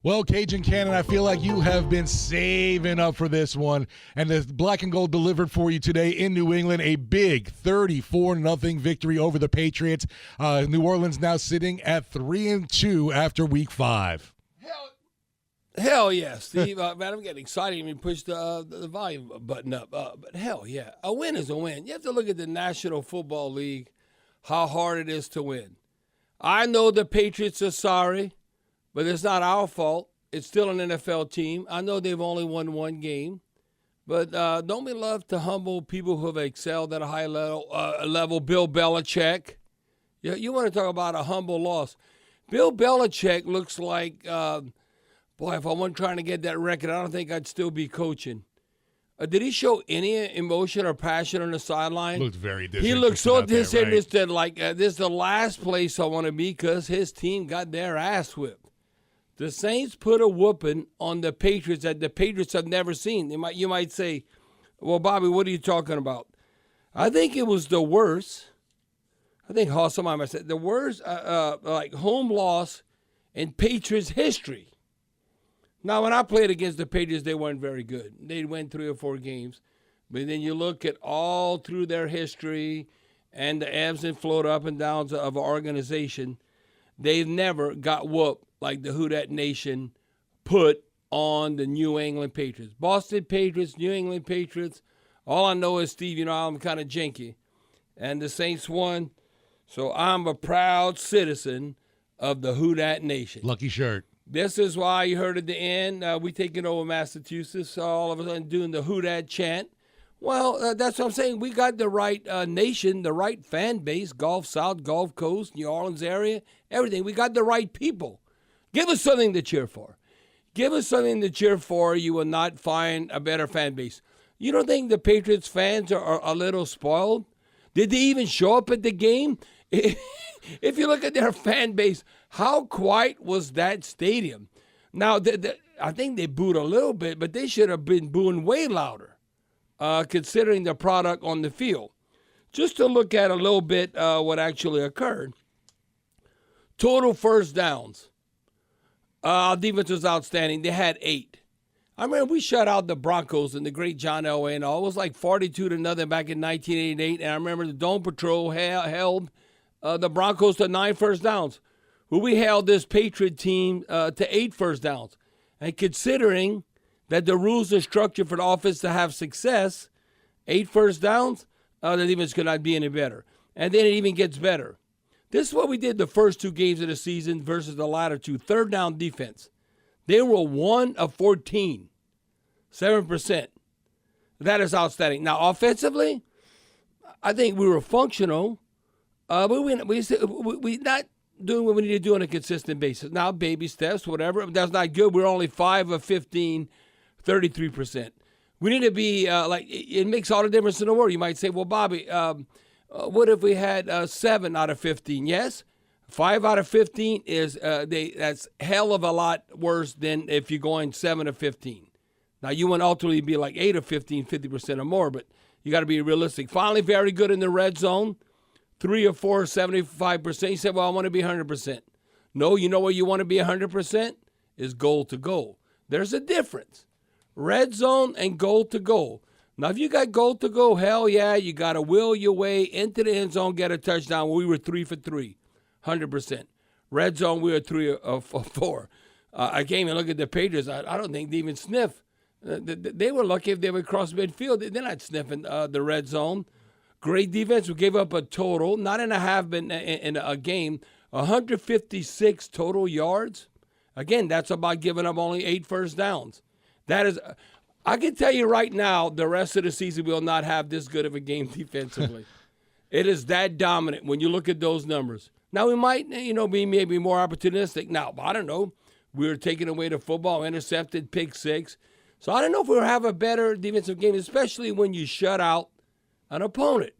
Well, Cajun Cannon, I feel like you have been saving up for this one, and the black and gold delivered for you today in New England, a big 34-0 victory over the Patriots. New Orleans now sitting at 3-2 after Week 5. Hell yeah, Steve. Man, I'm getting excited when you push the volume button up. But hell yeah, a win is a win. You have to look at the National Football League, how hard it is to win. I know the Patriots are sorry, but it's not our fault. It's still an NFL team. I know they've only won one game. But don't we love to humble people who have excelled at a high level? Bill Belichick. You want to talk about a humble loss. Bill Belichick looks like, boy, if I wasn't trying to get that record, I don't think I'd still be coaching. Did he show any emotion or passion on the sideline? Looked very disinterested. He looked so disinterested, like this is the last place I want to be because his team got their ass whipped. The Saints put a whooping on the Patriots that the Patriots have never seen. You might say, well, Bobby, what are you talking about? I think it was the worst. I think somebody might say the worst like home loss in Patriots history. Now, when I played against the Patriots, they weren't very good. They'd win 3 or 4 games. But then you look at all through their history and the ebbs and flows up and downs of an organization, they've never got whooped like the Who Dat Nation put on the New England Patriots. Boston Patriots, New England Patriots. All I know is, Steve, I'm kind of janky. And the Saints won. So I'm a proud citizen of the Who Dat Nation. Lucky shirt. This is why you heard at the end, we taking over Massachusetts, all of a sudden doing the Who Dat chant. Well, that's what I'm saying. We got the right nation, the right fan base, Gulf South, Gulf Coast, New Orleans area, everything. We got the right people. Give us something to cheer for. Give us something to cheer for. You will not find a better fan base. You don't think the Patriots fans are a little spoiled? Did they even show up at the game? If you look at their fan base, how quiet was that stadium? Now, I think they booed a little bit, but they should have been booing way louder, considering the product on the field. Just to look at a little bit what actually occurred. Total first downs. Our defense was outstanding. They had 8. I remember we shut out the Broncos and the great John Elway and all. It was like 42-0 back in 1988. And I remember the Dome Patrol held the Broncos to 9 first downs. Well, we held this Patriot team to 8 first downs. And considering that the rules are structured for the offense to have success, 8 first downs, the defense could not be any better. And then it even gets better. This is what we did the first 2 games of the season versus the latter 2. Third down defense. They were 1 of 14, 7%. That is outstanding. Now, offensively, I think we were functional, but we not doing what we need to do on a consistent basis. Now, baby steps, whatever. That's not good. We're only 5 of 15, 33%. We need to be it makes all the difference in the world. You might say, well, Bobby, what if we had 7 out of 15? Yes. 5 out of 15 is that's hell of a lot worse than if you're going 7 of 15. Now, you want to ultimately be like 8 of 15, 50% or more, but you got to be realistic. Finally, very good in the red zone. 3 of 4, 75%. You said, well, I want to be 100%. No, you know where you want to be 100%? Is goal to goal. There's a difference. Red zone and goal to goal. Now, if you got goal to goal, hell yeah, you got to will your way into the end zone, get a touchdown. We were 3 for 3. 100%. Red zone, we were 3 of 4. I came and looked at the Patriots. I don't think they even sniff. They were lucky if they would cross midfield. They're not sniffing the red zone. Great defense. We gave up a total, not in a half, but in a game, 156 total yards. Again, that's about giving up only 8 first downs. That is, I can tell you right now, the rest of the season will not have this good of a game defensively. It is that dominant when you look at those numbers. Now, we might, be maybe more opportunistic. Now, I don't know. We were taking away the football, intercepted, pick 6. So I don't know if we'll have a better defensive game, especially when you shut out an opponent.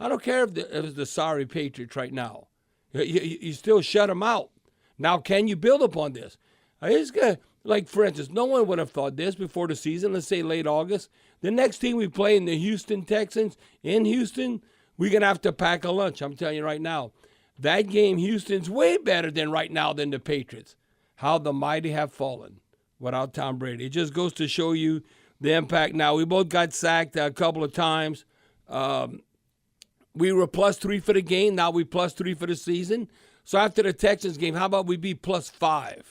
I don't care if it's the sorry Patriots right now. You still shut them out. Now, can you build upon this? It's good. Like, for instance, no one would have thought this before the season, let's say late August. The next team we play in the Houston Texans in Houston, we're going to have to pack a lunch. I'm telling you right now. That game, Houston's way better than right now than the Patriots. how the mighty have fallen without Tom Brady. It just goes to show you the impact. Now, we both got sacked a couple of times. We were +3 for the game. Now we +3 for the season. So after the Texans game, how about we be +5?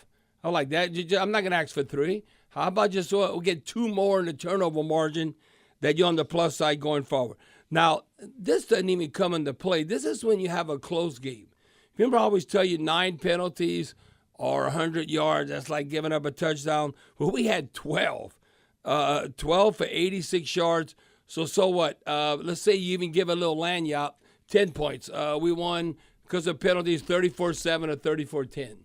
I like that. I'm not going to ask for 3. How about just we'll get 2 more in the turnover margin that you're on the plus side going forward. Now, this doesn't even come into play. This is when you have a close game. Remember, I always tell you 9 penalties or 100 yards. That's like giving up a touchdown. Well, we had 12. 12 for 86 yards. So what? Let's say you even give a little lanyard, 10 points. We won because of penalties 34-7 or 34-10.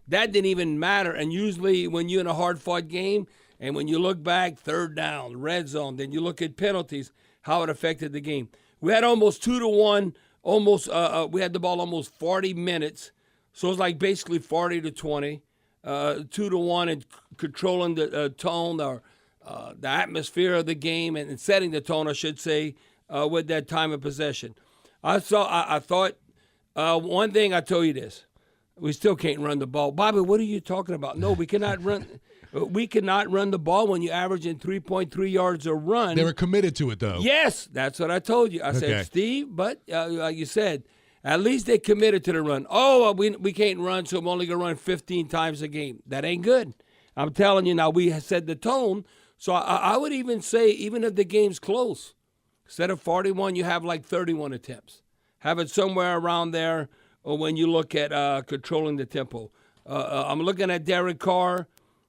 That didn't even matter. And usually when you're in a hard-fought game and when you look back, third down, red zone, then you look at penalties, how it affected the game. We had almost 2-1, we had the ball almost 40 minutes. So it's like basically 40-20, 2-1 and controlling the tone or the atmosphere of the game and setting the tone, I should say, with that time of possession. I thought one thing, I tell you this. We still can't run the ball. Bobby, what are you talking about? No, we cannot run. We cannot run the ball when you average in 3.3 yards a run. They were committed to it, though. Yes, that's what I told you. I said, Steve, but like you said, at least they committed to the run. Oh, we can't run, so I'm only going to run 15 times a game. That ain't good. I'm telling you now, we set the tone. So I would even say, even if the game's close, instead of 41, you have like 31 attempts. Have it somewhere around there. Or when you look at controlling the tempo. I'm looking at Derek Carr,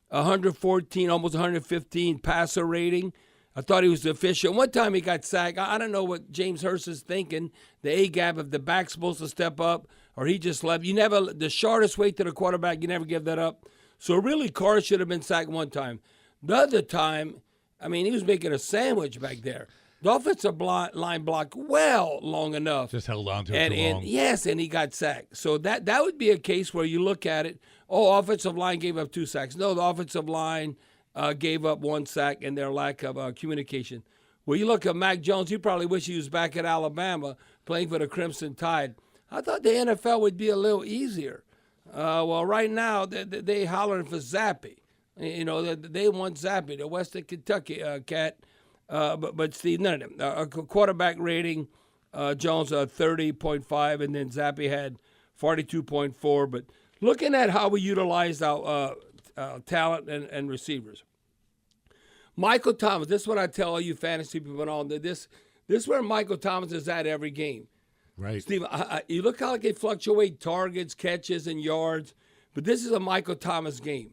114, almost 115 passer rating. I thought he was efficient. One time he got sacked. I don't know what James Hurst is thinking. The A-gap, if the back's supposed to step up, or he just left. The shortest way to the quarterback, you never give that up. So really, Carr should have been sacked one time. The other time, he was making a sandwich back there. The offensive line blocked well long enough. Just held on to it too long. Yes, and he got sacked. So that would be a case where you look at it, offensive line gave up 2 sacks. No, the offensive line gave up 1 sack in their lack of communication. Well, you look at Mac Jones, you probably wish he was back at Alabama playing for the Crimson Tide. I thought the NFL would be a little easier. Well, right now, they hollering for Zappy. They want Zappy, the Western Kentucky cat. But Steve, none of them. Quarterback rating, Jones 30.5, and then Zappy had 42.4. But looking at how we utilized our talent and receivers, Michael Thomas. This is what I tell all you fantasy people and all. This is where Michael Thomas is at every game. Right, Steve. You look how they fluctuate targets, catches, and yards. But this is a Michael Thomas game.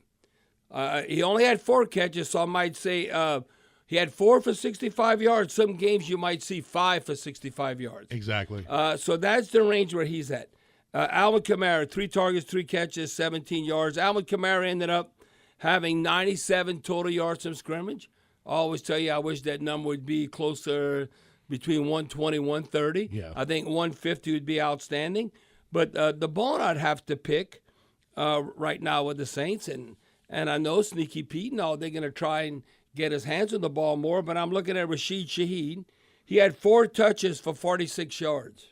He only had 4 catches, so I might say. He had 4 for 65 yards. Some games you might see 5 for 65 yards. Exactly. So that's the range where he's at. Alvin Kamara, 3 targets, 3 catches, 17 yards. Alvin Kamara ended up having 97 total yards from scrimmage. I always tell you I wish that number would be closer between 120 and 130. Yeah. I think 150 would be outstanding. But the ball I'd have to pick right now with the Saints, and I know Sneaky Pete and all, they're going to try and get his hands on the ball more, but I'm looking at Rashid Shaheed. He had 4 touches for 46 yards.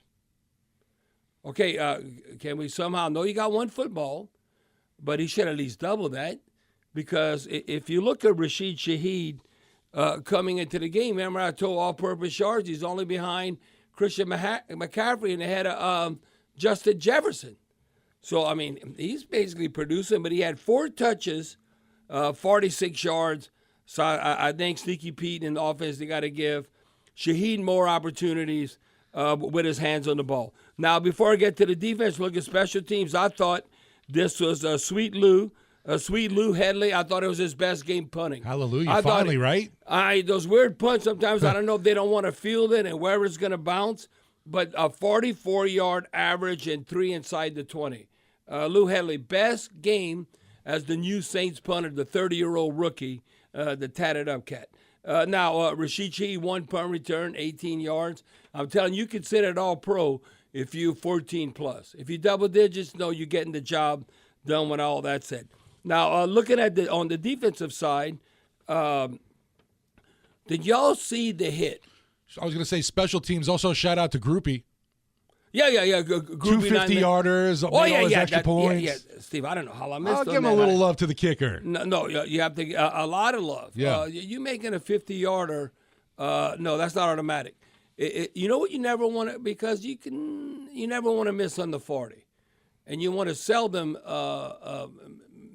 Okay, can we somehow know you got 1 football, but he should at least double that, because if you look at Rashid Shaheed coming into the game, remember I told all-purpose yards, he's only behind Christian McCaffrey and ahead of Justin Jefferson. So, he's basically producing, but he had 4 touches, 46 yards. So I think Sneaky Pete and the offense, they got to give Shaheed more opportunities with his hands on the ball. Now, before I get to the defense, look at special teams. I thought this was Sweet Lou Headley. I thought it was his best game punting. Hallelujah, finally, right? Those weird punts sometimes, I don't know if they don't want to field it and where it's going to bounce, but a 44-yard average and 3 inside the 20. Lou Headley, best game as the new Saints punter, the 30-year-old rookie. The tatted up cat. Now, Rashid Shaheed, 1 punt return, 18 yards. I'm telling you, consider it all pro if you 14 plus. If you double digits, no, you're getting the job done when all that's said. Now, looking at on the defensive side, did y'all see the hit? I was going to say special teams. Also, shout out to Groupie. Yeah. Groupie 250-yarders, extra points. Yeah. Steve, I don't know how I missed I'll give him a little love to the kicker. No, you have to a lot of love. Yeah. You making a 50-yarder, no, that's not automatic. You know what you never want to, because you never want to miss on the 40. And you want to seldom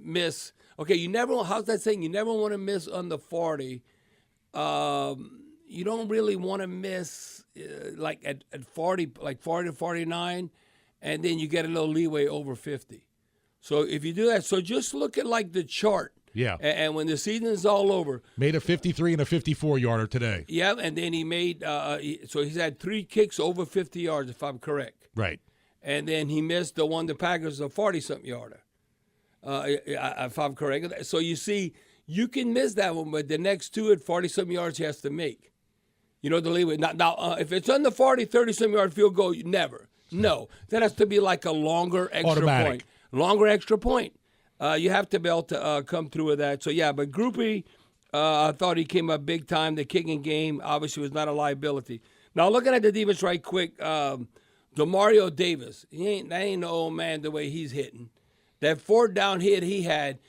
miss. Okay, how's that saying? You never want to miss on the 40. You don't really want to miss like at 40, like 40 to 49, and then you get a little leeway over 50. So if you do that, so just look at like the chart. Yeah. And when the season is all over. Made a 53 and a 54-yarder today. Yeah, and then he made, so he's had 3 kicks over 50 yards, if I'm correct. Right. And then he missed the one, the Packers, a 40-something yarder, if I'm correct. So you see, you can miss that one, but the next 2 at 40-something yards he has to make. You know, the leeway. Now, if it's on the 40, 30-something yard field goal, you never. No. That has to be like a longer extra Automatic. point. Longer extra point. You have to be able to come through with that. So, yeah, but Groupie, I thought he came up big time. The kicking game obviously was not a liability. Now, looking at the defense right quick, DeMario Davis, that ain't no old man the way he's hitting. That 4th down hit he had,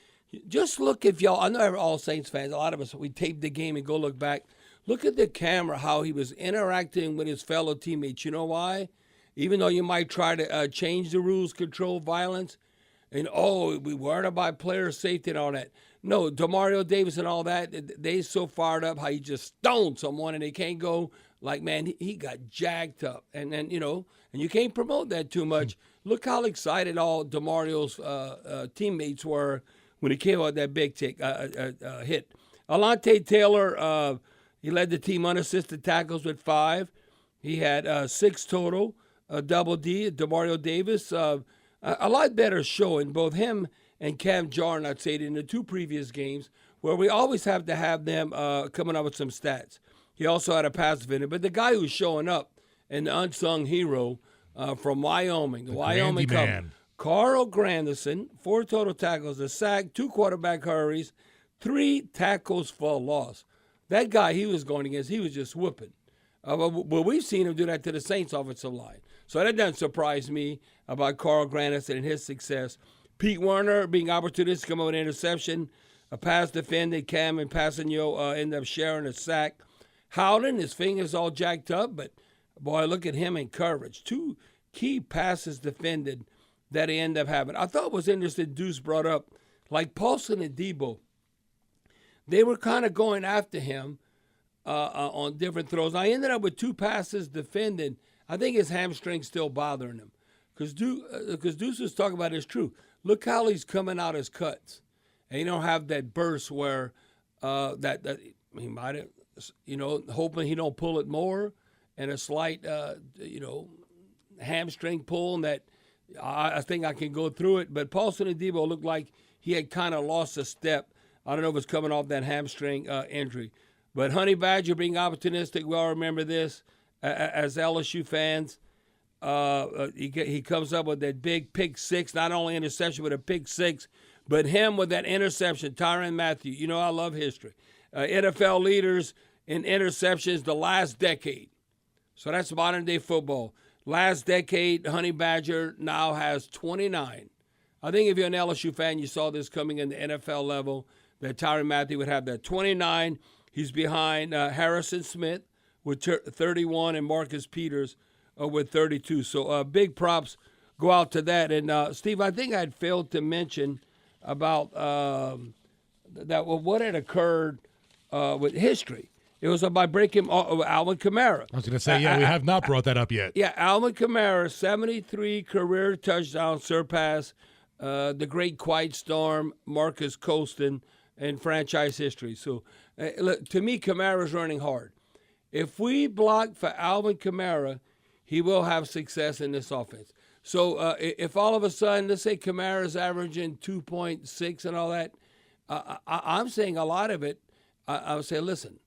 just look if y'all, I know we're all Saints fans, a lot of us, we tape the game and go look back. Look at the camera, how he was interacting with his fellow teammates. You know why? Even though you might try to change the rules, control violence, and, we worried about player safety and all that. No, DeMario Davis and all that, they so fired up how he just stoned someone and they can't go. Like, man, he got jacked up. And then, and you can't promote that too much. Look how excited all DeMario's teammates were when he came out that big hit. Alontae Taylor, he led the team unassisted tackles with 5. He had 6 total, double D. DeMario Davis, a lot better showing, both him and Cam Jordan, I'd say, in the 2 previous games, where we always have to have them coming up with some stats. He also had a pass defender. But the guy who's showing up, and the unsung hero from Wyoming, the Wyoming Cub, Carl Granderson, 4 total tackles, a sack, 2 quarterback hurries, 3 tackles for loss. That guy he was going against, he was just whooping. But we've seen him do that to the Saints offensive line. So that doesn't surprise me about Carl Granderson and his success. Pete Werner being opportunistic, come up with an interception. A pass defended, Cam and Passanio end up sharing a sack. Howden, his fingers all jacked up, but, boy, look at him in coverage. 2 key passes defended that he ended up having. I thought it was interesting Deuce brought up, like Paulson and Debo, they were kind of going after him on different throws. I ended up with 2 passes defended. I think his hamstring's still bothering him. Because Deuce was talking about his truth. Look how he's coming out his cuts. And you don't have that burst where that he might have, hoping he don't pull it more, and a slight, hamstring pull, and that I think I can go through it. But Paulson and Debo looked like he had kind of lost a step. I don't know if it's coming off that hamstring injury. But Honey Badger being opportunistic, we all remember this as LSU fans. He comes up with that big pick 6, not only interception, but a pick 6. But him with that interception, Tyrann Mathieu, I love history. NFL leaders in interceptions the last decade. So that's modern-day football. Last decade, Honey Badger now has 29. I think if you're an LSU fan, you saw this coming in the NFL level, that Tyrann Mathieu would have that 29. He's behind Harrison Smith with 31 and Marcus Peters with 32. So big props go out to that. And, Steve, I think I'd failed to mention about what had occurred with history. It was by breaking Alvin Kamara. I was going to say, we have not brought that up yet. Yeah, Alvin Kamara, 73 career touchdowns, surpass the great quiet storm, Marcus Colston, in franchise history. So, look, to me, Kamara's running hard. If we block for Alvin Kamara, he will have success in this offense. So, if all of a sudden, let's say Kamara's averaging 2.6 and all that, I'm saying a lot of it, I would say, listen,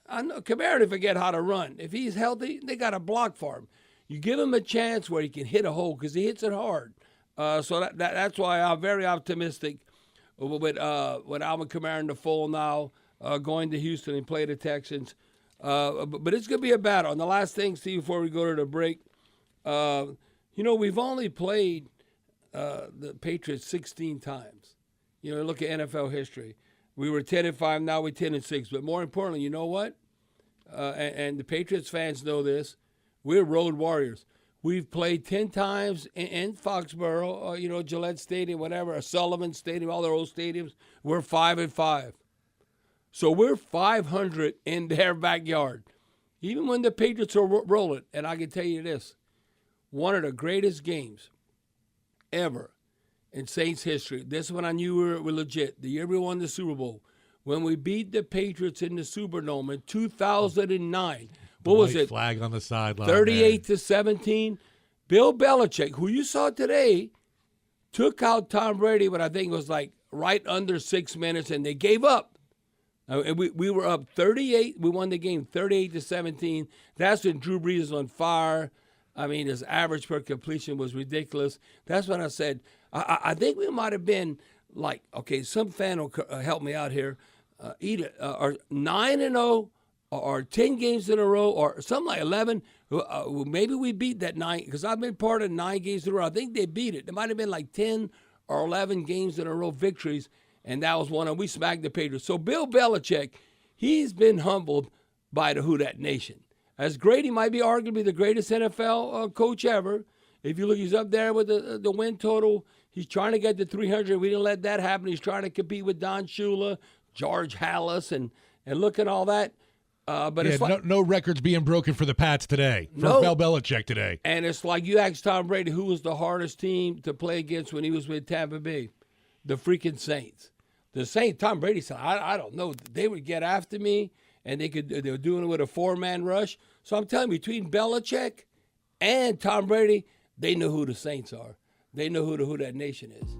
I know Kamara to forget how to run. If he's healthy, they got a block for him. You give him a chance where he can hit a hole because he hits it hard. So that's why I'm very optimistic with Alvin Kamara in the fold now, going to Houston and play the Texans. But it's going to be a battle. And the last thing, Steve, before we go to the break, We've only played the Patriots 16 times. Look at NFL history. We were 10-5, now we're 10-6. But more importantly, you know what? And the Patriots fans know this. We're road warriors. We've played 10 times in Foxborough, Gillette Stadium, whatever, Sullivan Stadium, all their old stadiums. We're 5-5. So we're 500 in their backyard. Even when the Patriots are rolling, and I can tell you this, one of the greatest games ever in Saints history. This one I knew we were legit. The year we won the Super Bowl. When we beat the Patriots in the Superdome in 2009. What was it? Flag on the sideline. 38-17. Bill Belichick, who you saw today, took out Tom Brady, but I think it was like right under 6 minutes, and they gave up. And we were up 38. We won the game 38-17. That's when Drew Brees was on fire. I mean, his average per completion was ridiculous. That's when I said, I think we might have been like, okay, some fan will help me out here, either or 9-0 or 10 games in a row or something like 11. Maybe we beat that 9 because I've been part of 9 games in a row. I think they beat it. There might have been like 10 or 11 games in a row victories, and that was one, and we smacked the Patriots. So Bill Belichick, he's been humbled by the Who Dat Nation. As great, he might be arguably the greatest NFL coach ever. If you look, he's up there with the win total. He's trying to get to 300. We didn't let that happen. He's trying to compete with Don Shula, George Halas, and look at all that. But it's like, no records being broken for the Pats today, for Bill Belichick today. And it's like you asked Tom Brady who was the hardest team to play against when he was with Tampa Bay. The freaking Saints. The Saints, Tom Brady said, I don't know. They would get after me, and they were doing it with a 4-man rush. So I'm telling you, between Belichick and Tom Brady, they know who the Saints are. They know who the Who Dat Nation is.